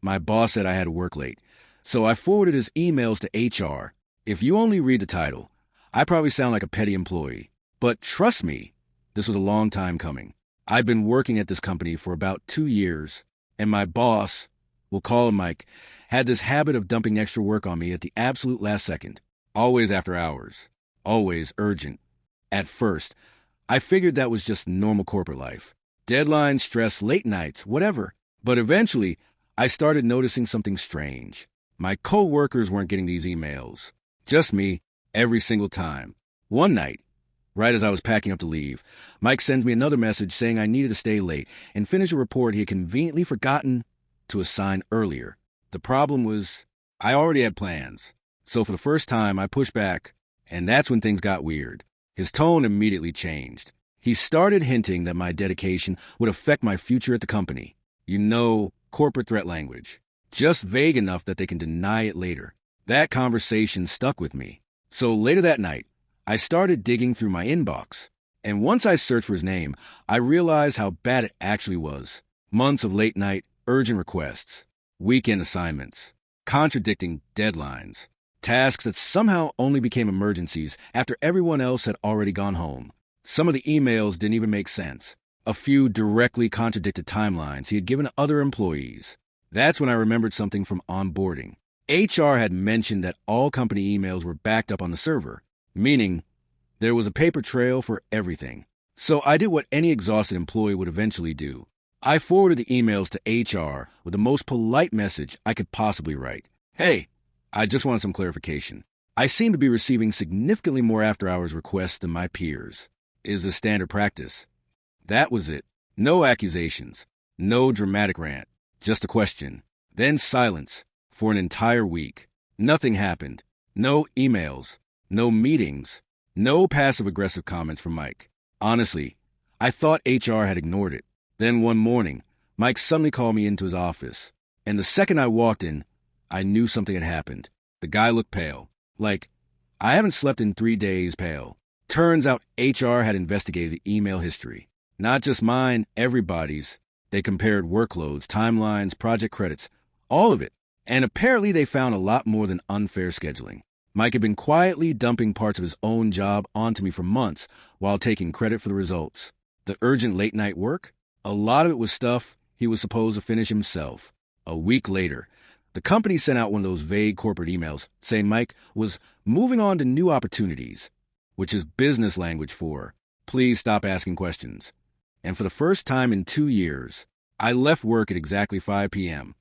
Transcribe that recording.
My boss said I had to work late, so I forwarded his emails to HR. If you only read the title, I probably sound like a petty employee. But trust me, this was a long time coming. I've been working at this company for about 2 years, and my boss, we'll call him Mike, had this habit of dumping extra work on me at the absolute last second. Always after hours. Always urgent. At first, I figured that was just normal corporate life. Deadlines, stress, late nights, whatever. But eventually, I started noticing something strange. My co-workers weren't getting these emails. Just me, every single time. One night, right as I was packing up to leave, Mike sends me another message saying I needed to stay late and finish a report he had conveniently forgotten to assign earlier. The problem was, I already had plans. So for the first time, I pushed back, and that's when things got weird. His tone immediately changed. He started hinting that my dedication would affect my future at the company. You know, corporate threat language. Just vague enough that they can deny it later. That conversation stuck with me. So later that night, I started digging through my inbox. And once I searched for his name, I realized how bad it actually was. Months of late night, urgent requests, weekend assignments, contradicting deadlines, tasks that somehow only became emergencies after everyone else had already gone home. Some of the emails didn't even make sense. A few directly contradicted timelines he had given to other employees. That's when I remembered something from onboarding. HR had mentioned that all company emails were backed up on the server, meaning there was a paper trail for everything. So I did what any exhausted employee would eventually do. I forwarded the emails to HR with the most polite message I could possibly write. Hey, I just want some clarification. I seem to be receiving significantly more after-hours requests than my peers. Is this standard practice? That was it. No accusations. No dramatic rant. Just a question. Then silence for an entire week. Nothing happened. No emails. No meetings. No passive-aggressive comments from Mike. Honestly, I thought HR had ignored it. Then one morning, Mike suddenly called me into his office. And the second I walked in, I knew something had happened. The guy looked pale. Like, I haven't slept in 3 days pale. Turns out HR had investigated the email history. Not just mine, everybody's. They compared workloads, timelines, project credits, all of it. And apparently they found a lot more than unfair scheduling. Mike had been quietly dumping parts of his own job onto me for months while taking credit for the results. The urgent late-night work? A lot of it was stuff he was supposed to finish himself. A week later, the company sent out one of those vague corporate emails saying Mike was moving on to new opportunities, which is business language for, please stop asking questions. And for the first time in 2 years, I left work at exactly 5 p.m.